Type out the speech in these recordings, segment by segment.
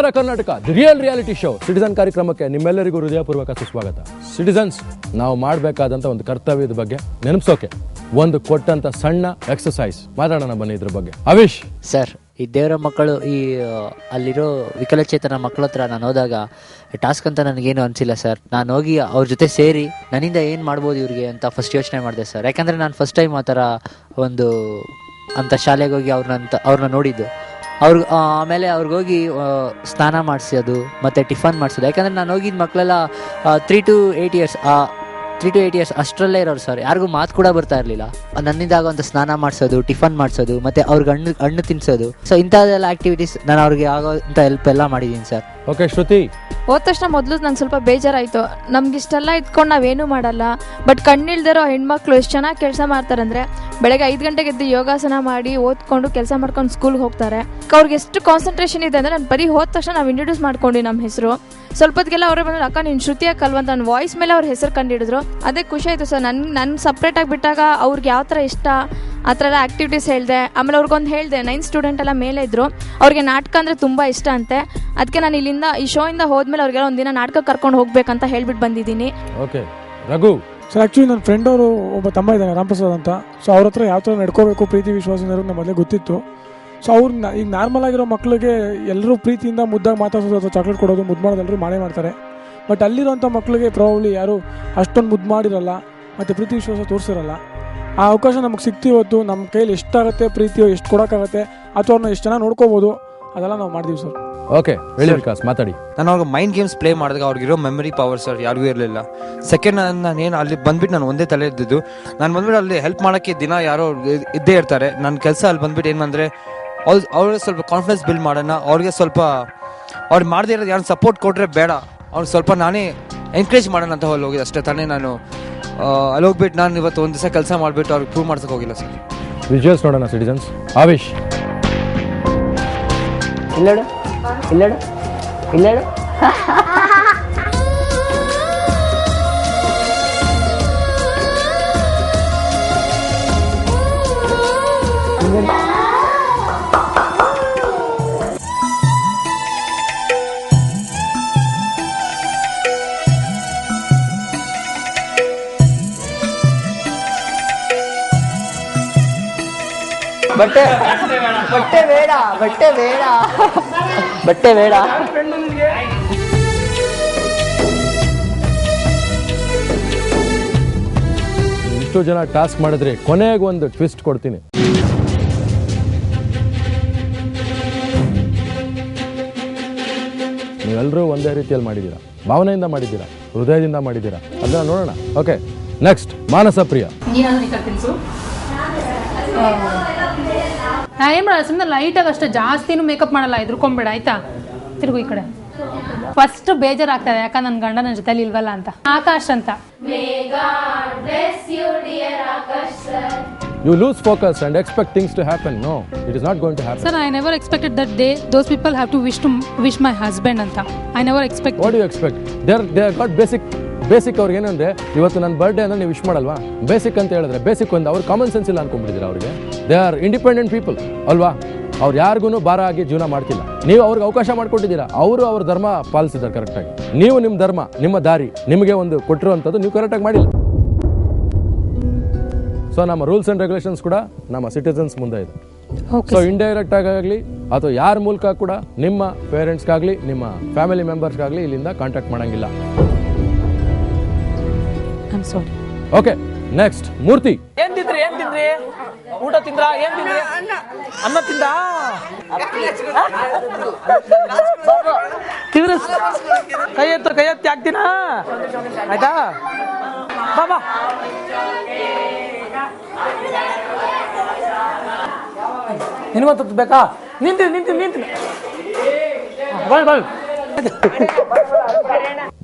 ನಮಸ್ಕಾರ Karnataka, the real reality show citizen ಕಾರ್ಯಕ್ರಮಕ್ಕೆ ನಿಮ್ಮೆಲ್ಲರಿಗೂ ಹೃದಯಪೂರ್ವಕ ಸುಸ್ವಾಗತ. ಸಿಟಿಜನ್ಸ್, ನಾವು ಮಾಡಬೇಕಾದಂಥ ಒಂದು ಕರ್ತವ್ಯದ ಬಗ್ಗೆ ನೆನಪಿಸೋಕೆ ಒಂದು ಕೊಟ್ಟಂತ ಸಣ್ಣ ಎಕ್ಸಸೈಸ್ ಮಾತಾಡೋಣ ಬನ್ನಿ ಇದ್ರ ಬಗ್ಗೆ. ಅವಿಶ್ ಸರ್, ಈ ದೇವರ ಮಕ್ಕಳು ಅಲ್ಲಿರೋ ವಿಕಲಚೇತನ ಮಕ್ಕಳ ಹತ್ರ ನಾನು ಹೋದಾಗ ಟಾಸ್ಕ್ ಅಂತ ನನಗೇನು ಅನಿಸಿಲ್ಲ ಸರ್. ನಾನು ಹೋಗಿ ಅವ್ರ ಜೊತೆ ಸೇರಿ ನನ್ನಿಂದ ಏನು ಮಾಡ್ಬೋದು ಇವ್ರಿಗೆ ಅಂತ ಫಸ್ಟ್ ಯೋಚನೆ ಮಾಡಿದೆ ಸರ್. ಯಾಕಂದರೆ ನಾನು ಫಸ್ಟ್ ಟೈಮ್ ಆ ಥರ ಒಂದು ಅಂಥ ಶಾಲೆಗೆ ಹೋಗಿ ಅವ್ರನ್ನ ನೋಡಿದ್ದು. ಆಮೇಲೆ ಅವ್ರಿಗೋಗಿ ಸ್ನಾನ ಮಾಡಿಸೋದು ಮತ್ತು ಟಿಫನ್ ಮಾಡಿಸೋದು. ಯಾಕಂದರೆ ನಾನು ಹೋಗಿದ್ದ ಮಕ್ಕಳೆಲ್ಲ 3 to 8 ಇಯರ್ಸ್ ಅಷ್ಟರಲ್ಲೇ ಇರೋರು ಸರ್. ಯಾರಿಗೂ ಮಾತು ಕೂಡ ಬರ್ತಾ ಇರಲಿಲ್ಲ. ನನ್ನಿಂದಾಗುವಂಥ ಸ್ನಾನ ಮಾಡಿಸೋದು, ಟಿಫನ್ ಮಾಡಿಸೋದು, ಮತ್ತು ಅವ್ರಿಗೆ ಹಣ್ಣು ತಿನ್ನಿಸೋದು. ಸೊ ಇಂಥದ್ದೆಲ್ಲ ಆ್ಯಕ್ಟಿವಿಟೀಸ್ ನಾನು ಅವ್ರಿಗೆ ಆಗೋಂಥ ಹೆಲ್ಪ್ ಎಲ್ಲ ಮಾಡಿದ್ದೀನಿ ಸರ್. ಓಕೆ ಶ್ರುತಿ, ಹೋದ ತಕ್ಷಣ ಮೊದಲು ನಂಗೆ ಸ್ವಲ್ಪ ಬೇಜಾರಾಯಿತು. ನಮಗಿಷ್ಟೆಲ್ಲ ಇಟ್ಕೊಂಡು ನಾವೇನೂ ಮಾಡಲ್ಲ, ಬಟ್ ಕಣ್ಣಿಲ್ದಿರೋ ಹೆಣ್ಮಕ್ಳು ಎಷ್ಟು ಚೆನ್ನಾಗಿ ಕೆಲಸ ಮಾಡ್ತಾರಂದರೆ ಬೆಳಗ್ಗೆ 5 ಗಂಟೆಗೆ ಎದ್ದು ಯೋಗಾಸನ ಮಾಡಿ ಓದ್ಕೊಂಡು ಕೆಲಸ ಮಾಡ್ಕೊಂಡು ಸ್ಕೂಲ್ಗೆ ಹೋಗ್ತಾರೆ. ಅವ್ರಿಗೆ ಎಷ್ಟು ಕಾನ್ಸಂಟ್ರೇಷನ್ ಇದೆ ಅಂದರೆ ನಾನು ಬರೀ ಹೋದ ತಕ್ಷಣ ನಾವು ಇಂಟ್ರೊಡ್ಯೂಸ್ ಮಾಡ್ಕೊಂಡು ನಮ್ಮ ಹೆಸರು ಸ್ವಲ್ಪತ್ತಿಗೆಲ್ಲ ಅವರೇ ಬಂದ್ರು, ಅಕ್ಕ ನೀನು ಶ್ರುತಿ ಅಕ್ಕಲ್ವಂತ ನನ್ನ ವಾಯ್ಸ್ ಮೇಲೆ ಅವ್ರ ಹೆಸರು ಕಂಡಿಡಿದ್ರು. ಅದೇ ಖುಷಿ ಆಯಿತು ಸರ್. ನನ್ನ ಸಪ್ರೇಟಾಗಿ ಬಿಟ್ಟಾಗ ಅವ್ರಿಗೆ ಯಾವ ಥರ ಇಷ್ಟ ಆ ಥರ ಎಲ್ಲ ಆ್ಯಕ್ಟಿವಿಟೀಸ್ ಹೇಳಿದೆ. ಆಮೇಲೆ ಅವ್ರಿಗೊಂದು ಹೇಳಿದೆ, 9th ಸ್ಟೂಡೆಂಟ್ ಎಲ್ಲ ಮೇಲೆ ಇದ್ದರು, ಅವ್ರಿಗೆ ನಾಟಕ ಅಂದರೆ ತುಂಬ ಇಷ್ಟ ಅಂತೆ. ಅದಕ್ಕೆ ನಾನು ಇಲ್ಲಿಂದ ಈ ಶೋಯಿಂದ ಹೋದ್ಮೇಲೆ ಅವ್ರಿಗೆಲ್ಲ ಒಂದಿನ ನಾಟಕ ಕರ್ಕೊಂಡು ಹೋಗ್ಬೇಕಂತ ಹೇಳ್ಬಿಟ್ಟು ಬಂದಿದ್ದೀನಿ. ಓಕೆ ರಘು ಸರ್, ಆ್ಯಕ್ಚುಲಿ ನನ್ನ ಫ್ರೆಂಡ್ ಅವರು ಒಬ್ಬ ತಮ್ಮ ಇದ್ದಾನೆ, ರಾಮಪ್ರಸಾದ್ ಅಂತ. ಸೊ ಅವ್ರ ಹತ್ರ ಯಾವ ಥರ ನಡ್ಕೋಬೇಕು ಪ್ರೀತಿ ವಿಶ್ವಾಸದಿಂದ ನಮ್ಮ ಮೊದಲೇ ಗೊತ್ತಿತ್ತು. ಸೊ ಅವ್ರನ್ನ ಈಗ ನಾರ್ಮಲ್ ಆಗಿರೋ ಮಕ್ಕಳಿಗೆ ಎಲ್ಲರೂ ಪ್ರೀತಿಯಿಂದ ಮುದ್ದಾಗಿ ಮಾತಾಡೋದು ಅಥವಾ ಚಾಕ್ಲೇಟ್ ಕೊಡೋದು, ಮುದ್ದು ಮಾಡೋದು ಎಲ್ಲರೂ ಮಾಡೇ ಮಾಡ್ತಾರೆ. ಬಟ್ ಅಲ್ಲಿರೋಂಥ ಮಕ್ಕಳಿಗೆ ಪ್ರಾಬಬ್ಲಿ ಯಾರು ಅಷ್ಟೊಂದು ಮುದ್ದು ಮಾಡಿರಲ್ಲ ಮತ್ತು ಪ್ರೀತಿ ವಿಶ್ವಾಸ ತೋರಿಸಿರಲ್ಲ. ಆ ಅವಕಾಶ ನಮಗೆ ಸಿಗ್ತಿ ಇವತ್ತು. ನಮ್ಮ ಕೈಯಲ್ಲಿ ಎಷ್ಟಾಗುತ್ತೆ ಪ್ರೀತಿಯೋ, ಎಷ್ಟು ಕೊಡೋಕ್ಕಾಗತ್ತೆ, ಅಥವಾ ಅವ್ರನ್ನ ಎಷ್ಟು ಚೆನ್ನಾಗಿ ನೋಡ್ಕೋಬೋದು, ಅದೆಲ್ಲ ನಾವು ಮಾಡಿದೀವಿ ಸರ್. ಓಕೆ ಹೇಳಿ ವಿಕಾಸ್, ಮಾತಾಡಿ. ನಾನು ಅವ್ರಿಗೆ ಮೈಂಡ್ ಗೇಮ್ಸ್ ಪ್ಲೇ ಮಾಡಿದಾಗ ಅವ್ರಿಗಿರೋ ಮೆಮರಿ ಪವರ್ ಸರ್ ಯಾರಿಗೂ ಇರಲಿಲ್ಲ. ಸೆಕೆಂಡ್ ನಾನೇನು ಅಲ್ಲಿ ಬಂದ್ಬಿಟ್ಟು ನಾನು ಒಂದೇ ತಲೆ ಇದ್ದಿದ್ದು. ನಾನು ಬಂದ್ಬಿಟ್ಟು ಅಲ್ಲಿ ಹೆಲ್ಪ್ ಮಾಡೋಕ್ಕೆ ದಿನ ಯಾರೋ ಇದ್ದೇ ಇರ್ತಾರೆ. ನನ್ನ ಕೆಲಸ ಅಲ್ಲಿ ಬಂದ್ಬಿಟ್ಟು ಏನಂದರೆ ಅವ್ರಿಗೆ ಸ್ವಲ್ಪ ಕಾನ್ಫಿಡೆನ್ಸ್ ಬಿಲ್ಡ್ ಮಾಡೋಣ. ಅವ್ರಿಗೆ ಸ್ವಲ್ಪ ಅವ್ರು ಮಾಡದೇ ಇರೋದು ಯಾರು ಸಪೋರ್ಟ್ ಕೊಟ್ಟರೆ ಬೇಡ, ಅವ್ರಿಗೆ ಸ್ವಲ್ಪ ನಾನೇ ಎನ್ಕರೇಜ್ ಮಾಡೋಣ ಅಂತ ಹೋಗಿದೆ ಅಷ್ಟೇ ತಾನೇ. ನಾನು ಅಲ್ಲಿ ಹೋಗ್ಬಿಟ್ಟು ನಾನು ಇವತ್ತು ಒಂದು ದಿವಸ ಕೆಲಸ ಮಾಡಿಬಿಟ್ಟು ಅವ್ರಿಗೆ ಪ್ರೂವ್ ಮಾಡ್ಸೋಕೆ ಹೋಗಿಲ್ಲ ಸರ್. ವಿಜುವಲ್ಸ್ ನೋಡೋಣ ಸಿಟಿಜನ್ಸ್. ಆವಿಶ್ ಇಲ್ಲೇಳು ಬಟ್ಟೆ ಬೇಡ. ಇಷ್ಟು ಜನ ಟಾಸ್ಕ್ ಮಾಡಿದ್ರೆ ಕೊನೆಗೆ ಒಂದು ಟ್ವಿಸ್ಟ್ ಕೊಡ್ತೀನಿ. ನೀವೆಲ್ಲರೂ ಒಂದೇ ರೀತಿಯಲ್ಲಿ ಮಾಡಿದ್ದೀರಾ, ಭಾವನೆಯಿಂದ ಮಾಡಿದ್ದೀರಾ, ಹೃದಯದಿಂದ ಮಾಡಿದ್ದೀರಾ, ಅದನ್ನ ನೋಡೋಣ. ಓಕೆ ನೆಕ್ಸ್ಟ್, ಮಾನಸ ಪ್ರಿಯ. ನಾ ಏನು ಮಾಡಲ್ಲ, ಸುಮ್ಮನೆ ಲೈಟಾಗಿ ಅಷ್ಟೇ, ಜಾಸ್ತಿನೂ ಮೇಕಪ್ ಮಾಡಲ್ಲ, ಹೆದರ್ಕೊಂಬೇಡ ಆಯ್ತಾ. ತಿರುಗು ಈ ಕಡೆ. ಫಸ್ಟ್ ಬೇಜಾರಾಗ್ತದೆ, ಯಾಕಂದ್ರೆ ನನ್ನ ಗಂಡ ನನ್ನ ಜೊತೆಲಿ ಇಲ್ವಲ್ಲ ಅಂತ. ಆಕಾಶ್ ಅಂತ. You lose focus and expect things to happen. No, it is not going to happen. Sir, I never expected that those people have to wish my husband anta. I never expect. What do you expect? They got basic ಅವ್ರಿಗೆ ಏನಂದ್ರೆ, ಇವತ್ತು ನನ್ನ birthday ಅಂದ್ರೆ ನೀವು wish ಮಾಡಲ್ವಾ? Basic ಅಂತ ಹೇಳಿದ್ರೆ basic ಒಂದು ಅವ್ರು ಕಾಮನ್ ಸೆನ್ಸ್ ಇಲ್ಲ ಅನ್ಕೊಂಡ್ಬಿಟ್ಟಿದ್ದೀರಾ. ಅವ್ರಿಗೆ ದೇ ಆರ್ ಇಂಡಿಪೆಂಡೆಂಟ್ ಪೀಪಲ್ ಅಲ್ವಾ? ಅವ್ರು ಯಾರಿಗೂ ಭಾರ ಆಗಿ ಜೀವನ ಮಾಡ್ತಿಲ್ಲ. ನೀವು ಅವ್ರಿಗೆ ಅವಕಾಶ ಮಾಡ್ಕೊಟ್ಟಿದ್ದೀರಾ, ಅವರು ಅವ್ರ ಧರ್ಮ ಪಾಲಿಸಿದ್ದಾರೆ ಕರೆಕ್ಟಾಗಿ. ನೀವು ನಿಮ್ಮ ಧರ್ಮ, ನಿಮ್ಮ ದಾರಿ ನಿಮಗೆ ಒಂದು ಕೊಟ್ಟಿರುವಂಥದ್ದು ನೀವು ಕರೆಕ್ಟಾಗಿ ಮಾಡಿಲ್ಲ. ಸೊ ನಮ್ಮ ರೂಲ್ಸ್ ಆ್ಯಂಡ್ ರೆಗ್ಯುಲೇಷನ್ಸ್ ಕೂಡ ನಮ್ಮ ಸಿಟಿಸನ್ಸ್ ಮುಂದೆ ಇದೆ. ಸೊ ಇಂಡೈರೆಕ್ಟ್ ಆಗಲಿ ಅಥವಾ ಯಾರ ಮೂಲಕ ಕೂಡ ನಿಮ್ಮ ಪೇರೆಂಟ್ಸ್ಗಾಗಲಿ ನಿಮ್ಮ ಫ್ಯಾಮಿಲಿ ಮೆಂಬರ್ಸ್ಗಾಗಲಿ ಇಲ್ಲಿಂದ ಕಾಂಟ್ಯಾಕ್ಟ್ ಮಾಡೋಂಗಿಲ್ಲ. ಓಕೆ ನೆಕ್ಸ್ಟ್, ಮೂರ್ತಿ. ಏನ್ ತಿಂದ್ರಿ ಊಟ ತಿಂದ್ರ? ಏನ್ ತಿಂದ್ರಿ? ಅನ್ನ ತಿಂದ? ಕೈ ಎತ್ತಿ ಹಾಕ್ತೀನ ಆಯ್ತಾ? ಬಾಬಾ ನಿನ್ಗೊಂದು ಬೇಕಾ? ನಿಂತೀನಿ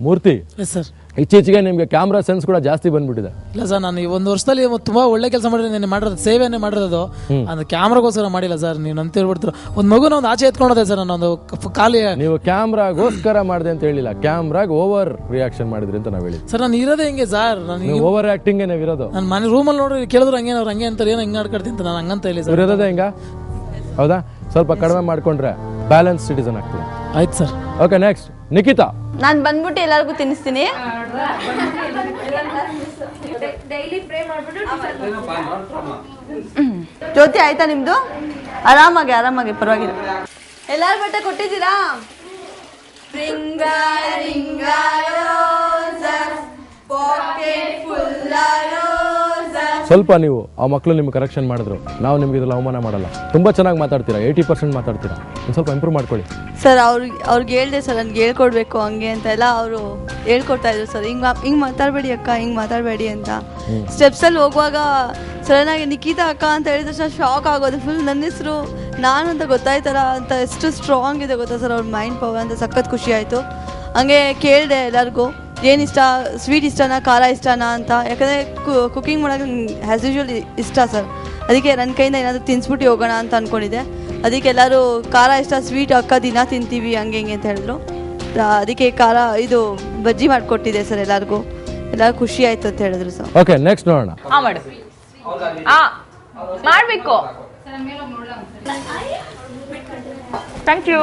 ಮೂರ್ತಿ ಸರ್, ಇತ್ತೀಚೆಗೆ ನಿಮಗೆ ಕ್ಯಾಮ್ರಾ ಸೆನ್ಸ್ ಕೂಡ ಜಾಸ್ತಿ ಬಂದ್ಬಿಟ್ಟಿದೆ. ಇಲ್ಲ ಸರ್, ನಾನು ಈ ಒಂದು ವರ್ಷದಲ್ಲಿ ತುಂಬಾ ಒಳ್ಳೆ ಕೆಲಸ ಮಾಡಿದ್ರೆ ಮಾಡಿರೋದು ಸೇವೆನೇ ಮಾಡಿರೋದು. ಅದು ಕ್ಯಾಮ್ರಾಗೋಸ್ಕರ ಮಾಡಿಲ್ಲ ಸರ್. ನೀವು ನಂತ ಹೇಳ್ಬಿಡ್ತೀರ, ಒಂದು ಮಗುನ ಒಂದು ಆಚೆ ಎತ್ಕೊಂಡೋದೆ ಸರ್. ನಾನೊಂದು ಖಾಲಿ ನೀವು ಕ್ಯಾಮ್ರಾಗೋಸ್ಕರ ಮಾಡಿದೆ ಅಂತ ಹೇಳಿಲ್ಲ, ಕ್ಯಾಮ್ರಾಗ ಓವರ್ ರಿಯಾಕ್ಷನ್ ಮಾಡಿದ್ರಿ ಅಂತ ನಾವು ಹೇಳಿದ್ವಿ ಸರ್. ನಾನು ಇರೋದೇ ಹೆಂಗೆ ಸರ್, ನಾನು ಓವರ್ ಆಕ್ಟಿಂಗ್ ನೀವು ಇರೋದು. ನನ್ನ ಮನೆ ರೂಮಲ್ಲಿ ನೋಡ್ರಿ ಕೇಳಿದ್ರು ಹಂಗೆ ಅವ್ರು ಹಂಗೆ ಅಂತಾರೆ, ಏನೋ ಹಿಂಗೆ ಆಡ್ಕೊಡ್ತೀನಿ ನಾನು ಹಂಗಂತ ಹೇಳಿ ಸರ್. ಇರೋದೇ ಹಿಂಗ? ಹೌದಾ? ಸ್ವಲ್ಪ ಕಡಿಮೆ ಮಾಡ್ಕೊಂಡ್ರೆ ಬ್ಯಾಲೆನ್ಸ್ ಸಿಟಿಸನ್ ಆಗ್ತದೆ. ಆಯ್ತು ಸರ್. Okay next Nikhita. ನಾನು ಬಂದ್ಬಿಟ್ಟು ಎಲ್ಲರಿಗೂ ತಿನ್ನಿಸ್ತೀನಿ. ಜ್ಯೋತಿ ಆಯ್ತಾ ನಿಮ್ದು? ಆರಾಮಾಗಿ ಪರವಾಗಿಲ್ಲ. ಎಲ್ಲಾರು ಬಟ್ಟೆ ಕೊಟ್ಟಿದ್ದೀರಾ? ಸ್ವಲ್ಪ ನೀವು ಆ ಮಕ್ಕಳು ನಿಮ್ಗೆ ಕರೆಕ್ಷನ್ ಮಾಡಿದ್ರು, ನಾವು ನಿಮ್ಗೆ ಇದ್ರಲ್ಲಿ ಅವಮಾನ ಮಾಡಲ್ಲ. ತುಂಬ ಚೆನ್ನಾಗಿ ಮಾತಾಡ್ತೀರಾ, 80% ಮಾತಾಡ್ತೀರಾ. ಒಂದು ಸ್ವಲ್ಪ ಇಂಪ್ರೂವ್ ಮಾಡ್ಕೊಳ್ಳಿ ಸರ್. ಅವ್ರಿಗೆ ಹೇಳ್ದೆ ಸರ್, ನನಗೆ ಹೇಳ್ಕೊಡ್ಬೇಕು ಹಂಗೆ ಅಂತ ಎಲ್ಲ ಅವರು ಹೇಳ್ಕೊಡ್ತಾ ಇದ್ರು ಸರ್. ಹಿಂಗೆ ಮಾತಾಡಬೇಡಿ ಅಕ್ಕ, ಹಿಂಗೆ ಮಾತಾಡಬೇಡಿ ಅಂತ. ಸ್ಟೆಪ್ಸಲ್ಲಿ ಹೋಗುವಾಗ ಸಡನ್ನಾಗಿ ನಿಖಿತಾ ಅಕ್ಕ ಅಂತ ಹೇಳಿದ ತಕ್ಷಣ ಶಾಕ್ ಆಗೋದು. ಫುಲ್ ನನ್ನ ಹೆಸರು ನಾನು ಅಂತ ಗೊತ್ತಾಯ್ತಲ್ಲ ಅಂತ, ಎಷ್ಟು ಸ್ಟ್ರಾಂಗ್ ಇದೆ ಗೊತ್ತಾ ಸರ್ ಅವ್ರ ಮೈಂಡ್ ಪವರ್ ಅಂತ. ಸಖತ್ ಖುಷಿ ಆಯಿತು. ಹಂಗೆ ಕೇಳಿದೆ ಎಲ್ಲರಿಗೂ ಏನಿಷ್ಟ, ಸ್ವೀಟ್ ಇಷ್ಟನಾ ಖಾರ ಇಷ್ಟನಾ ಅಂತ. ಯಾಕಂದರೆ ಕುಕಿಂಗ್ ಮಾಡೋಕೆ ಆ್ಯಸ್ ಯೂಶ್ವಲ್ ಇಷ್ಟ ಸರ್. ಅದಕ್ಕೆ ನನ್ನ ಕೈಯಿಂದ ಏನಾದರೂ ತಿನ್ನಿಸ್ಬಿಟ್ಟು ಹೋಗೋಣ ಅಂತ ಅಂದ್ಕೊಂಡಿದ್ದೆ. ಅದಕ್ಕೆ ಎಲ್ಲರೂ ಖಾರ ಇಷ್ಟ, ಸ್ವೀಟ್ ಅಕ್ಕ ದಿನ ತಿಂತೀವಿ ಹಂಗೆ ಹಿಂಗೆ ಅಂತ ಹೇಳಿದ್ರು. ಅದಕ್ಕೆ ಖಾರ ಇದು ಬಜ್ಜಿ ಮಾಡಿಕೊಟ್ಟಿದ್ದೆ ಸರ್ ಎಲ್ಲರಿಗೂ. ಎಲ್ಲರೂ ಖುಷಿ ಆಯಿತು ಅಂತ ಹೇಳಿದ್ರು ಸರ್. ಓಕೆ ನೆಕ್ಸ್ಟ್ ನೋಡೋಣ. ಮಾಡಬೇಕು. Thank you.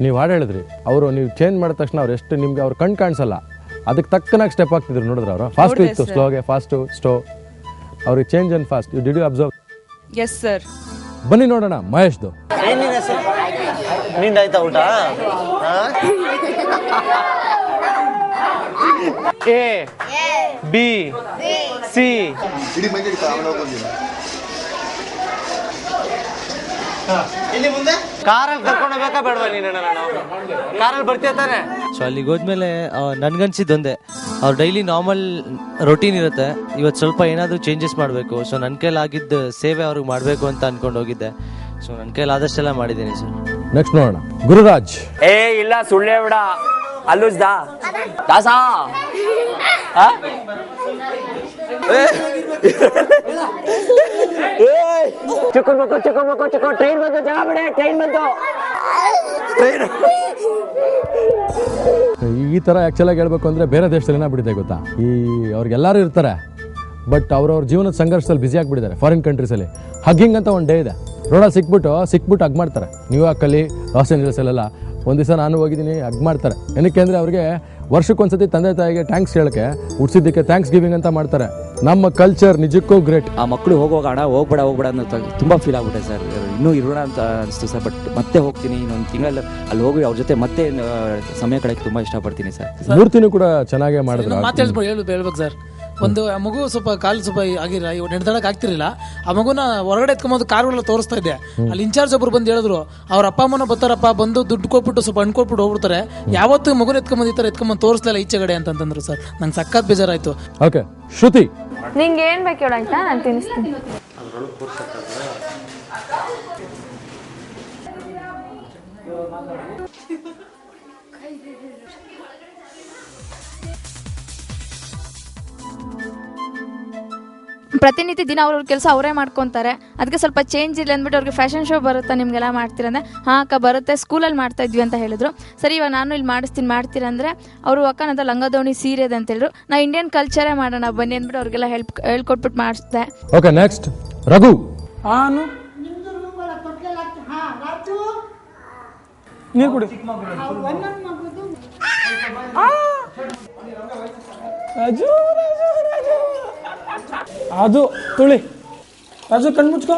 ನೀವು ಹಾಡು ಹೇಳಿದ್ರಿ, ಅವರು ನೀವು ಚೇಂಜ್ ಮಾಡಿದ ತಕ್ಷಣ ಅವ್ರು ಎಷ್ಟು ನಿಮ್ಗೆ ಅವ್ರು ಕಣ್ ಕಾಣಿಸಲ್ಲ, ಅದಕ್ಕೆ ತಕ್ಕನಾಗಿ ಸ್ಟೆಪ್ ಆಗ್ತಿದ್ರು. ನೋಡಿದ್ರೆ ಅವರು ಫಾಸ್ಟ್ ಇತ್ತು, ಸ್ಲೋಗೆ ಫಾಸ್ಟು, ಸ್ಟೋ. ಅವ್ರಿಗೆ change and fast. Did you observe? Yes sir. ಬನ್ನಿ ನೋಡೋಣ ಮಹೇಶ್ದು. ನಿಂದಾಯ್ತಾ ಊಟ? A B C. ಇಲ್ಲಿ ಮುಂದೆ ಕಾರಲ್ಲಿ ಕರ್ಕೊಂಡು ಹೋಗ್ಬೇಕಾ ಬೇಡವಾ ನೀನು? ನಾನು ಕಾರಲ್ಲಿ ಬರ್ತೀಯ ತಾನೆ? ಸೊ ಅಲ್ಲಿಗೆ ಹೋದ್ಮೇಲೆ ನನ್ಗನ್ಸಿದ್ದೊಂದೇ, ಅವ್ರು ಡೈಲಿ ನಾರ್ಮಲ್ ರೊಟೀನ್ ಇರುತ್ತೆ, ಇವತ್ತು ಸ್ವಲ್ಪ ಏನಾದರೂ ಚೇಂಜಸ್ ಮಾಡಬೇಕು. ಸೊ ನನ್ನ ಕೈಲಾಗಿದ್ದ ಸೇವೆ ಅವ್ರಿಗೆ ಮಾಡಬೇಕು ಅಂತ ಅನ್ಕೊಂಡು ಹೋಗಿದ್ದೆ. ಸೊ ನನ್ನ ಕೈಲಾದಷ್ಟೆಲ್ಲ ಮಾಡಿದ್ದೀನಿ ಸರ್. ನೆಕ್ಸ್ಟ್ ನೋಡೋಣ ಗುರುರಾಜ್. ಇಲ್ಲ ಸುಳ್ಳೇ ಬಿಡ. ಅಲ್ಲುಜ್ದಾ ದಾಸಾ ಚಿಕ್ಕ ಟ್ರೈನ್ ಬಂತು, ಜಾಗ ಬಿಡೆ, ಟ್ರೈನ್ ಬಂತು. ಈ ಥರ ಆ್ಯಕ್ಚುಲಾಗಿ ಹೇಳ್ಬೇಕು ಅಂದರೆ ಬೇರೆ ದೇಶದಲ್ಲಿ ಏನಾಗ್ಬಿಟ್ಟಿದೆ ಗೊತ್ತಾ, ಈ ಅವ್ರಿಗೆಲ್ಲರೂ ಇರ್ತಾರೆ, ಬಟ್ ಅವ್ರವ್ರ ಜೀವನದ ಸಂಘರ್ಷದಲ್ಲಿ ಬ್ಯುಸಿ ಆಗಿಬಿಟ್ಟಿದ್ದಾರೆ. ಫಾರಿನ್ ಕಂಟ್ರೀಸಲ್ಲಿ ಹಗ್ಗಿಂಗ್ ಅಂತ ಒಂದು ಡೇ ಇದೆ. ರೋಡಲ್ಲಿ ಸಿಕ್ಬಿಟ್ಟು ಹಗ್ ಮಾಡ್ತಾರೆ. ನ್ಯೂಯಾರ್ಕಲ್ಲಿ, ಲಾಸ್ ಏಂಜಲಸಲ್ಲೆಲ್ಲ ಒಂದು ದಿವಸ ನಾನು ಹೋಗಿದ್ದೀನಿ, ಹಗ್ ಮಾಡ್ತಾರೆ. ಏನಕ್ಕೆ ಅಂದರೆ ಅವ್ರಿಗೆ ವರ್ಷಕ್ಕೊಂದ್ಸತಿ ತಂದೆ ತಾಯಿಗೆ ಥ್ಯಾಂಕ್ಸ್ ಹೇಳೋಕ್ಕೆ, ಹುಡ್ಸಿದ್ದಕ್ಕೆ ಥ್ಯಾಂಕ್ಸ್ ಗಿವಿಂಗ್ ಅಂತ ಮಾಡ್ತಾರೆ. ನಮ್ಮ ಕಲ್ಚರ್ ನಿಜಕ್ಕೂ ಗ್ರೇಟ್. ಆ ಮಕ್ಕಳು ಹೋಗುವಾಗ ಅಣ್ಣ ಹೋಗ್ಬೇಡ ಅನ್ನೋ ತುಂಬ ಫೀಲ್ ಆಗ್ಬಿಟ್ಟೆ ಸರ್. ಇನ್ನೂ ಇರೋಣ ಅಂತ ಅನಿಸ್ತು ಸರ್. ಬಟ್ ಮತ್ತೆ ಹೋಗ್ತೀನಿ, ಇನ್ನೊಂದು ತಿಂಗಳಲ್ಲಿ ಅಲ್ಲಿ ಹೋಗಿ ಅವ್ರ ಜೊತೆ ಮತ್ತೆ ಸಮಯ ಕಳೆಯೋಕ್ಕೆ ತುಂಬ ಇಷ್ಟಪಡ್ತೀನಿ ಸರ್. ಮೂರ್ತಿನೂ ಕೂಡ ಚೆನ್ನಾಗೇ ಮಾಡಿದ್ರು. ಹೇಳ್ಬೇಕು ಸರ್. ಒಂದು ಮಗು ಸ್ವಲ್ಪ ಕಾಲು ಸ್ವಲ್ಪ ಆಗಿಲ್ಲ, ನಡೆದಾಡಕ್ಕೆ ಆಗ್ತಿರಲಿಲ್ಲ. ಆ ಮಗುನ ಹೊರಗಡೆ ಎತ್ಕೊಂಬಂದು ಕಾರ್ಗಳೆಲ್ಲ ತೋರಿಸ್ತಾ ಇದ್ದೆ. ಅಲ್ಲಿ ಇನ್ಚಾರ್ಜ್ ಒಬ್ರು ಬಂದು ಹೇಳಿದ್ರು, ಅವ್ರ ಅಪ್ಪ ಅಮ್ಮನ ಬರ್ತಾರಪ್ಪ, ಬಂದು ದುಡ್ಡು ಕೊಟ್ಬಿಟ್ಟು ಸ್ವಲ್ಪ ಹಣ್ಣು ಕೊಟ್ಬಿಟ್ಟು ಹೋಗ್ಬಿಡ್ತಾರೆ, ಯಾವತ್ತು ಮಗುನ ಎತ್ಕೊಂಬಂದು ತೋರಿಸ್ಲಿಲ್ಲ ಈಚೆಗಡೆ ಅಂತಂದ್ರು ಸರ್. ನಂಗೆ ಸಖತ್ ಬೇಜಾರಾಯ್ತು. ಓಕೆ ಶ್ರುತಿ, ನಿಂಗೆ ಏನು ಬೇಕು ಹೇಳ ಅಂತ ನಾನು ತಿನ್ನಿಸ್ತೀನಿ. ಪ್ರತಿನಿತ್ಯ ದಿನ ಅವ್ರವ್ರ ಕೆಲಸ ಅವರೇ ಮಾಡ್ಕೊತಾರೆ. ಅದಕ್ಕೆ ಸ್ವಲ್ಪ ಚೇಂಜ್ ಇಲ್ಲ ಅಂದ್ಬಿಟ್ಟು ಅವ್ರಿಗೆ ಫ್ಯಾಷನ್ ಶೋ ಬರುತ್ತಾ ನಿಮಗೆಲ್ಲ ಮಾಡ್ತೀರಂದ್ರೆ, ಹಾಂ ಅಕ್ಕ ಬರುತ್ತೆ, ಸ್ಕೂಲಲ್ಲಿ ಮಾಡ್ತಾ ಇದ್ವಿ ಅಂತ ಹೇಳಿದ್ರು. ಸರಿ ಇವಾಗ ನಾನು ಇಲ್ಲಿ ಮಾಡ್ತೀರಂದ್ರೆ ಅವರು ಅಕ್ಕ ನಂತ ಲಂಗದೋಣಿ ಸೀರೆ ಅಂತ ಹೇಳಿದ್ರು. ನಾ ಇಂಡಿಯನ್ ಕಲ್ಚರೇ ಮಾಡೋಣ ಬನ್ನಿ ಅಂದ್ಬಿಟ್ಟು ಅವ್ರಿಗೆಲ್ಲ ಹೇಳ್ಕೊಟ್ಬಿಟ್ಟು ಮಾಡಿಸ್ದೆ. Okay next Raghu. ನೀರು ಕುಡಿ. ಅದು ತುಳಿ ರಾಜು, ಕಣ್ಮುಚ್ಚು.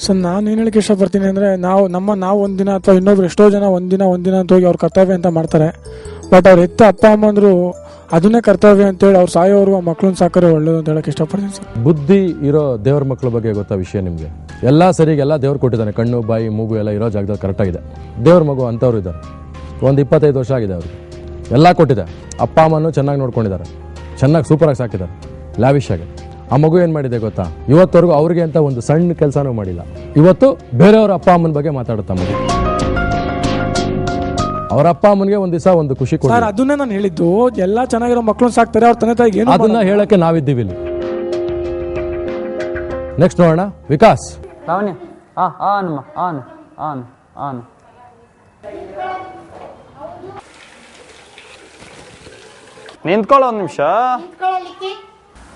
ಸೊ ನಾನು ಏನು ಹೇಳಕ್ಕೆ ಇಷ್ಟಪಡ್ತೀನಿ ಅಂದರೆ, ನಾವು ಒಂದಿನ ಅಥವಾ ಇನ್ನೊಬ್ರು ಎಷ್ಟೋ ಜನ ಒಂದಿನ ಅಂತ ಹೋಗಿ ಅವ್ರ ಕರ್ತವ್ಯ ಅಂತ ಮಾಡ್ತಾರೆ. ಬಟ್ ಅವ್ರ ಹೆತ್ತ ಅಪ್ಪ ಅಮ್ಮಂದ್ರು ಅದನ್ನೇ ಕರ್ತವ್ಯ ಅಂತೇಳಿ ಅವ್ರು ಸಾಯೋರು ಆ ಮಕ್ಳನ್ನ ಸಾಕೋರೆ ಒಳ್ಳೇದು ಅಂತ ಹೇಳಕ್ಕೆ ಇಷ್ಟಪಡ್ತೀನಿ ಸರ್. ಬುದ್ಧಿ ಇರೋ ದೇವ್ರ ಮಕ್ಕಳ ಬಗ್ಗೆ ಗೊತ್ತಾ ವಿಷಯ ನಿಮಗೆ? ಎಲ್ಲ ಸರಿಗೆಲ್ಲ ದೇವ್ರು ಕೊಟ್ಟಿದ್ದಾನೆ. ಕಣ್ಣು ಬಾಯಿ ಮೂಗು ಎಲ್ಲ ಇರೋ ಜಾಗದಲ್ಲಿ ಕರೆಕ್ಟಾಗಿದೆ. ದೇವ್ರ ಮಗು ಅಂಥವ್ರು ಇದ್ದಾರೆ. ಒಂದು 25 ವರ್ಷ ಆಗಿದೆ ಅವ್ರಿಗೆ, ಎಲ್ಲ ಕೊಟ್ಟಿದೆ. ಅಪ್ಪ ಅಮ್ಮನೂ ಚೆನ್ನಾಗಿ ನೋಡ್ಕೊಂಡಿದ್ದಾರೆ, ಚೆನ್ನಾಗಿ ಸೂಪರಾಗಿ ಸಾಕಿದ್ದಾರೆ, ಲ್ಯಾವಿಶ್ ಆಗಿ. ಆ ಮಗು ಏನು ಮಾಡಿದೆ ಗೊತ್ತಾ, ಇವತ್ತವರೆಗೂ ಅವ್ರಿಗೆ ಅಂತ ಒಂದು ಸಣ್ಣ ಕೆಲಸನೂ ಮಾಡಿಲ್ಲ. ಇವತ್ತು ಬೇರೆಯವ್ರ ಅಪ್ಪ ಅಮ್ಮನ ಬಗ್ಗೆ ಮಾತಾಡುತ್ತಾ ಮಗು. ಅವ್ರ ಅಪ್ಪ ಅಮ್ಮನಿಗೆ ಒಂದು ದಿವಸ ಒಂದು ಖುಷಿ ಕೊಡಿ. ಅದನ್ನೇ ನಾನು ಹೇಳಿದ್ದು, ಎಲ್ಲ ಚೆನ್ನಾಗಿರೋ ಮಕ್ಕಳನ್ನ ಸಾಕ್ತಾರೆ, ಅವ್ರ ತಂದೆ ತಾಯಿಗೆ ಅದನ್ನ ಹೇಳಕ್ಕೆ ನಾವಿದ್ದೀವಿ ಇಲ್ಲಿ. ನೆಕ್ಸ್ಟ್ ನೋಡೋಣ ವಿಕಾಸ್. ನಿಂತ್ಕೊಳ್ಳೋ ಒಂದು ನಿಮಿಷ.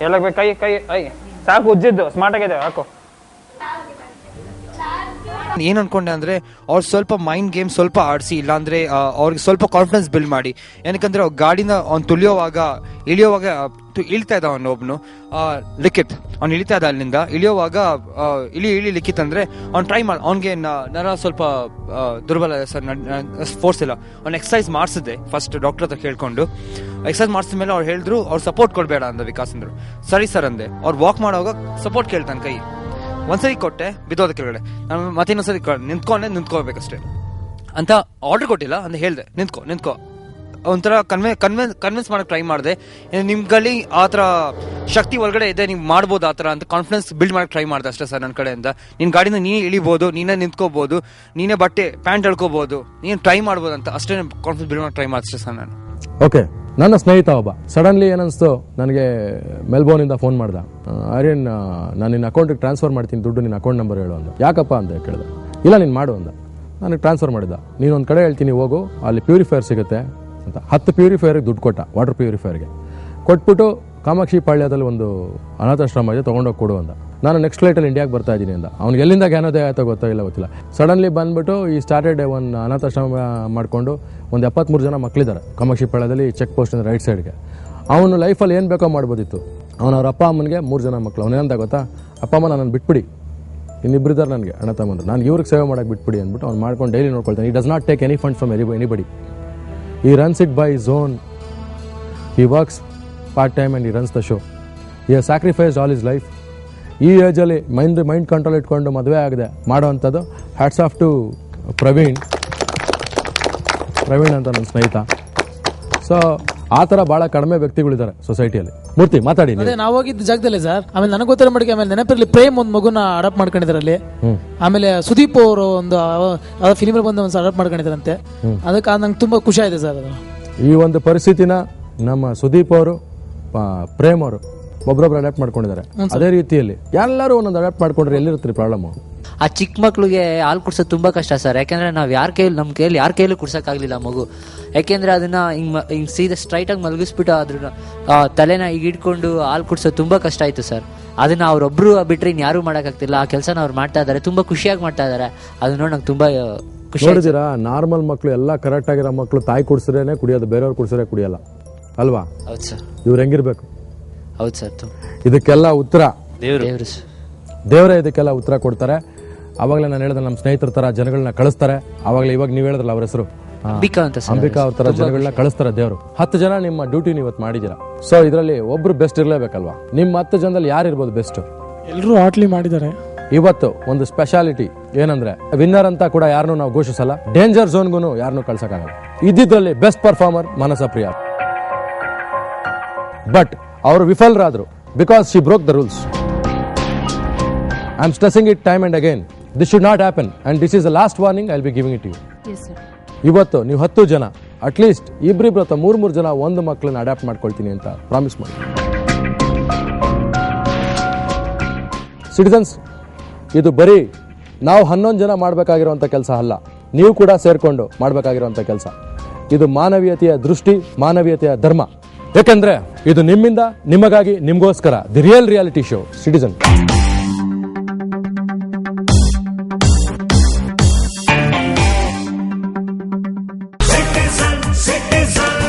ಹೇಳಬೇಕು ಕೈ ಕೈ ಐ ಸಾಕು ಉಜ್ಜಿದ್ದು ಸ್ಮಾರ್ಟ್ ಆಗಿದೆ ಹಾಕು. ಏನು ಅನ್ಕೊಂಡೆ ಅಂದರೆ ಅವ್ರು ಸ್ವಲ್ಪ ಮೈಂಡ್ ಗೇಮ್ ಸ್ವಲ್ಪ ಆಡಿಸಿ, ಇಲ್ಲಾಂದರೆ ಅವ್ರಿಗೆ ಸ್ವಲ್ಪ ಕಾನ್ಫಿಡೆನ್ಸ್ ಬಿಲ್ಡ್ ಮಾಡಿ. ಏನಕ್ಕಂದರೆ ಅವ್ರು ಗಾಡಿನ ಅವ್ನು ಇಳಿಯೋವಾಗ ಇಳ್ತಾ ಇದ್ದ ಅವನೊಬ್ಬನು ಲಿಖಿತ್, ಅವ್ನು ಇಳಿತಾ ಇದ್ದ ಅಲ್ಲಿಂದ ಇಳಿಯೋವಾಗ ಇಳಿ ಲಿಖಿತ್ ಅಂದರೆ ಅವ್ನು ಟ್ರೈ ಮಾಡಿ, ಅವ್ನಿಗೆ ನರ ಸ್ವಲ್ಪ ದುರ್ಬಲ ಸರ್, ಫೋರ್ಸ್ ಇಲ್ಲ. ಅವ್ನು ಎಕ್ಸಸೈಸ್ ಮಾಡಿಸಿದೆ ಫಸ್ಟ್ ಡಾಕ್ಟರ್ ಹತ್ರ ಕೇಳ್ಕೊಂಡು. ಎಕ್ಸಸೈಸ್ ಮಾಡಿಸಿದ ಮೇಲೆ ಅವ್ರು ಹೇಳಿದ್ರು ಅವ್ರು ಸಪೋರ್ಟ್ ಕೊಡಬೇಡ ಅಂದ ವಿಕಾಸ್ ಅಂದರು. ಸರಿ ಸರ್ ಅಂದೆ. ಅವ್ರು ವಾಕ್ ಮಾಡುವಾಗ ಸಪೋರ್ಟ್ ಕೇಳ್ತಾನೆ ಕೈ. ಒಂದ್ಸರಿ ಕೊಟ್ಟೆ, ಬಿದ್ದೋದ ಕೆಳಗಡೆ. ನಾನು ಮತ್ತೆ ಇನ್ನೊಂದ್ಸರಿ ನಿಂತ್ಕೋಬೇಕಷ್ಟೇ ಅಂತ ಆರ್ಡರ್ ಕೊಟ್ಟಿಲ್ಲ ಅಂತ ಹೇಳಿದೆ, ನಿಂತ್ಕೋ ಒಂಥರ ಕನ್ವಿನ್ಸ್ ಮಾಡಕ್ಕೆ ಟ್ರೈ ಮಾಡಿದೆ. ನಿಮ್ಗಲ್ಲಿ ಆ ಥರ ಶಕ್ತಿ ಒಳಗಡೆ ಇದೆ, ನೀವು ಮಾಡ್ಬೋದು ಆ ಥರ ಅಂತ ಕಾನ್ಫಿಡೆನ್ಸ್ ಬಿಲ್ಡ್ ಮಾಡಕ್ಕೆ ಟ್ರೈ ಮಾಡಿದೆ ಅಷ್ಟೇ ಸರ್ ನನ್ನ ಕಡೆಯಿಂದ. ನಿನ್ನ ಗಾಡಿನ ನೀನೇ ಇಳಿಬೋದು, ನೀನೇ ನಿಂತ್ಕೋಬೋದು, ನೀನೇ ಬಟ್ಟೆ ಪ್ಯಾಂಟ್ ಎಳ್ಕೋಬೋದು, ನೀನು ಟ್ರೈ ಮಾಡ್ಬೋದು ಅಂತ ಅಷ್ಟೇ ಕಾನ್ಫಿಡೆನ್ಸ್ ಬಿಲ್ಡ್ ಮಾಡಕ್ಕೆ ಟ್ರೈ ಮಾಡಿದೆ ಸರ್ ನಾನು. ಓಕೆ, ನನ್ನ ಸ್ನೇಹಿತ ಒಬ್ಬ ಸಡನ್ಲಿ ಏನನ್ನಿಸ್ತು ನನಗೆ, ಮೆಲ್ಬೋರ್ನಿಂದ ಫೋನ್ ಮಾಡ್ದ. ಆರ್ಯನ್, ನಾನು ನಿನ್ನ ಅಕೌಂಟಿಗೆ ಟ್ರಾನ್ಸ್ಫರ್ ಮಾಡ್ತೀನಿ ದುಡ್ಡು, ನಿನ್ನ ಅಕೌಂಟ್ ನಂಬರ್ ಹೇಳು ಅಂದ. ಯಾಕಪ್ಪ ಅಂತ ಕೇಳಿದೆ. ಇಲ್ಲ ನೀನು ಮಾಡು ಅಂದ. ನನಗೆ ಟ್ರಾನ್ಸ್ಫರ್ ಮಾಡಿದ್ದ. ನೀನೊಂದು ಕಡೆ ಹೇಳ್ತೀನಿ ಹೋಗು, ಅಲ್ಲಿ ಪ್ಯೂರಿಫೈಯರ್ ಸಿಗುತ್ತೆ ಅಂತ 10 ಪ್ಯೂರಿಫೈಯರ್ಗೆ ದುಡ್ಡು ಕೊಟ್ಟ, ವಾಟರ್ ಪ್ಯೂರಿಫೈಯರ್ಗೆ ಕೊಟ್ಬಿಟ್ಟು ಕಾಮಾಕ್ಷಿ ಪಾಳ್ಯದಲ್ಲಿ ಒಂದು ಅನಾಥಾಶ್ರಮ ಇದೆ, ತೊಗೊಂಡೋಗಿ ಕೊಡು ಅಂದ. ನಾನು ನೆಕ್ಸ್ಟ್ ಫ್ಲೈಟಲ್ಲಿ ಇಂಡಿಯಾಗೆ ಬರ್ತಾ ಇದ್ದೀನಿ ಅಂದ. ಅವ್ನಿಗೆ ಎಲ್ಲಿಂದ ಜ್ಞಾನೋದಯ ಆಯ್ತಾ ಗೊತ್ತಿಲ್ಲ. ಸಡನ್ಲಿ ಬಂದ್ಬಿಟ್ಟು ಈ ಸ್ಟಾರ್ಟೆಡ್ ಒಂದು ಅನಾಥಾಶ್ರಮ ಮಾಡಿಕೊಂಡು ಒಂದು 73 ಜನ ಮಕ್ಕಳಿದ್ದಾರೆ ಕಾಮಾಕ್ಷಿ ಪಾಳ್ಯದಲ್ಲಿ, ಚೆಕ್ ಪೋಸ್ಟಿಂದ ರೈಟ್ ಸೈಡ್ಗೆ. ಅವನು ಲೈಫಲ್ಲಿ ಏನು ಬೇಕೋ ಮಾಡ್ಬೋದಿತ್ತು. ಅವ್ರ ಅಪ್ಪ ಅಮ್ಮನಿಗೆ 3 ಜನ ಮಕ್ಕಳು. ಅವನೇನಂತ ಗೊತ್ತಾ, ಅಪ್ಪ ಅಮ್ಮ ನಾನು ಬಿಟ್ಬಿಡಿ, ಇನ್ನಿಬ್ಬರಿದ್ದಾರೆ ನನಗೆ ಅಣ್ಣ ತಮ್ಮಂದ್ರು, ನಾನು ಇವ್ರಿಗೆ ಸೇವೆ ಮಾಡೋಕ್ಕೆ ಬಿಟ್ಬಿಡಿ ಅಂದ್ಬಿಟ್ಟು ಅವ್ನು ಮಾಡ್ಕೊಂಡು daily ನೋಡ್ಕೊಳ್ತಾನೆ. He does not take any fund from anybody. He runs it by his own. He works part-time and he runs the show. He has sacrificed all his life. ಈ ಏಜಲ್ಲಿ ಮೈಂಡ್ ಕಂಟ್ರೋಲ್ ಇಟ್ಕೊಂಡು ಮದುವೆ ಆಗಿದೆ ಮಾಡೋವಂಥದ್ದು. Hats off to Praveen ಅಂತ ನನ್ನ ಸ್ನೇಹಿತ. So ಆ ಥರ ಭಾಳ ಕಡಿಮೆ ವ್ಯಕ್ತಿಗಳಿದ್ದಾರೆ ಸೊಸೈಟಿಯಲ್ಲಿ. ಮೂರ್ತಿ ಮಾತಾಡಿ. ಅದೇ ನಾವು ಹೋಗಿದ್ದ ಜಾಗದಲ್ಲೇ ಸರ್. ಆಮೇಲೆ ನನಗೆ ಗೊತ್ತಿರೋ ಮಟ್ಟಿಗೆ ಆಮೇಲೆ ನೆನಪಿರಲಿ ಪ್ರೇಮ್ ಒಂದು ಮಗುನ ಅಡಾಪ್ಟ್ ಮಾಡ್ಕೊಂಡಿದ್ದಾರೆ ಅಲ್ಲಿ. ಆಮೇಲೆ ಸುದೀಪ್ ಅವರು ಒಂದು ಫಿಲಿಮಲ್ಲಿ ಬಂದು ಒಂದು ಅಡಾಪ್ಟ್ ಮಾಡ್ಕೊಂಡಿದ್ದಾರಂತೆ. ಅದಕ್ಕೆ ನಂಗೆ ತುಂಬಾ ಖುಷಿ ಆಗಿದೆ ಸರ್. ಅದು ಈ ಒಂದು ಪರಿಸ್ಥಿತಿನ ನಮ್ಮ ಸುದೀಪ್ ಅವರು, ಪ್ರೇಮ್ ಅವರು ಒಬ್ಬೊಬ್ರು ಅಡಾಪ್ಟ್ ಮಾಡ್ಕೊಂಡಿದ್ದಾರೆ. ಅದೇ ರೀತಿಯಲ್ಲಿ ಎಲ್ಲರೂ ಒಂದೊಂದು ಅಡಾಪ್ಟ್ ಮಾಡ್ಕೊಂಡ್ರೆ ಎಲ್ಲಿರುತ್ತೆ ಪ್ರಾಬ್ಲಮ್. ಆ ಚಿಕ್ಕ ಮಕ್ಳಿಗೆ ಹಾಲು ಕುಡ್ಸೋದು ತುಂಬಾ ಕಷ್ಟ ಸರ್. ಯಾಕೆಂದ್ರೆ ನಾವು ನಮ್ಮ ಕೈಯಲ್ಲಿ ಯಾರ ಕೈಯಲ್ಲೂ ಕುಡ್ಸೋಕ್ಕಾಗಲಿಲ್ಲ ಮಗು. ಯಾಕೆಂದ್ರೆ ಅದನ್ನ ಹಿಂಗ್ ಸೀದಾ ಸ್ಟ್ರೈಟ್ ಆಗಿ ಮಲಗಿಸ್ಬಿಟ್ಟು ಅದ್ರ ತಲೆನ ಈಗ ಇಟ್ಕೊಂಡು ಹಾಲು ಕುಡ್ಸೋದು ತುಂಬಾ ಕಷ್ಟ ಆಯ್ತು ಸರ್. ಅದನ್ನ ಅವ್ರೊಬ್ರು ಬಿಟ್ರೆ ಇನ್ ಯಾರು ಮಾಡೋಕ್ಕಾಗ್ತಿಲ್ಲ. ಆ ಕೆಲಸನ ಅವ್ರು ಮಾಡ್ತಾ ಇದಾರೆ, ತುಂಬಾ ಖುಷಿಯಾಗಿ ಮಾಡ್ತಾ ಇದಾರೆ. ಅದು ನೋಡಿ ನಂಗೆ ತುಂಬಾ ಖುಷಿ. ನೋಡಿದಿರಾ, ನಾರ್ಮಲ್ ಮಕ್ಳು ಎಲ್ಲ ಕರೆಕ್ಟ್ ಆಗಿರೋ ಮಕ್ಳು ತಾಯಿ ಕುಡ್ಸ್ರೇನೆ ಕುಡಿಯೋದು, ಬೇರೆಯವ್ರು ಕುಡ್ಸ್ರೆ ಕುಡಿಯಲ್ಲ ಅಲ್ವಾ? ಹೌದು ಸರ್. ಇವ್ರು ಹೆಂಗಿರ್ಬೇಕು? ಹೌದು ಸರ್. ಇದಕ್ಕೆಲ್ಲ ಉತ್ತರ ದೇವ್ರೆ ಇದಕ್ಕೆಲ್ಲ ಉತ್ತರ ಕೊಡ್ತಾರೆ. ಅವಾಗಲೇ ನಾನು ಹೇಳಿದ್ರೆ ನಮ್ಮ ಸ್ನೇಹಿತರ ತರ ಜನಗಳನ್ನ ಕಳಿಸ್ತಾರೆ. ಅವಾಗಲೇ ಇವಾಗ ನೀವು ಹೇಳಿದ್ರಲ್ಲ ಅವ್ರ ಹೆಸರು ಅಂಬಿಕಾ ಅವ್ರ ತರ ಜನಗಳನ್ನ ಕಳಿಸ್ತಾರೆ ದೇವರು. 10 ಜನ ನಿಮ್ಮ ಡ್ಯೂಟಿ ಇವತ್ತು ಮಾಡಿದ್ದೀರಾ. ಸೊ ಇದರಲ್ಲಿ ಒಬ್ರು ಬೆಸ್ಟ್ ಇರಲೇಬೇಕಲ್ವಾ? ನಿಮ್ಮ 10 ಜನದಲ್ಲಿ ಯಾರು ಇರ್ಬೋದು ಬೆಸ್ಟ್? ಎಲ್ಲರೂ ಆಟ್ಲಿ ಮಾಡಿದ್ದಾರೆ. ಇವತ್ತು ಒಂದು ಸ್ಪೆಷಾಲಿಟಿ ಏನಂದ್ರೆ, ವಿನ್ನರ್ ಅಂತ ಕೂಡ ಯಾರನ್ನೂ ನಾವು ಘೋಷಿಸಲ್ಲ, ಡೇಂಜರ್ ಝೋನ್ಗೂ ಯಾರನ್ನೂ ಕಳ್ಸಕ್ಕಾಗಲ್ಲ. ಇದ್ದಿದ್ರಲ್ಲಿ best performer Manasa Priya. But ಅವರು ವಿಫಲರಾದ್ರು because she broke the rules. I am stressing it time and again. This should not happen and this is the last warning. I will be giving it you. ಇವತ್ತು ನೀವು 10 ಜನ at least ಇಬ್ರಿಬ್ರು ಅಥವಾ 3 ಜನ ಒಂದು ಮಕ್ಕಳನ್ನ adapt ಮಾಡ್ಕೊಳ್ತೀನಿ ಅಂತ ಪ್ರಾಮಿಸ್ ಮಾಡಿ. ಸಿಟಿಸನ್ಸ್, ಇದು ಬರೀ ನಾವು 11 ಜನ ಮಾಡಬೇಕಾಗಿರುವಂಥ ಕೆಲಸ ಅಲ್ಲ, ನೀವು ಕೂಡ ಸೇರ್ಕೊಂಡು ಮಾಡಬೇಕಾಗಿರುವಂಥ ಕೆಲಸ. ಇದು ಮಾನವೀಯತೆಯ ದೃಷ್ಟಿ, ಮಾನವೀಯತೆಯ ಧರ್ಮ. ಯಾಕಂದ್ರೆ ಇದು ನಿಮ್ಮಿಂದ, ನಿಮಗಾಗಿ, ನಿಮಗೋಸ್ಕರ. The real reality show citizen. Citizen.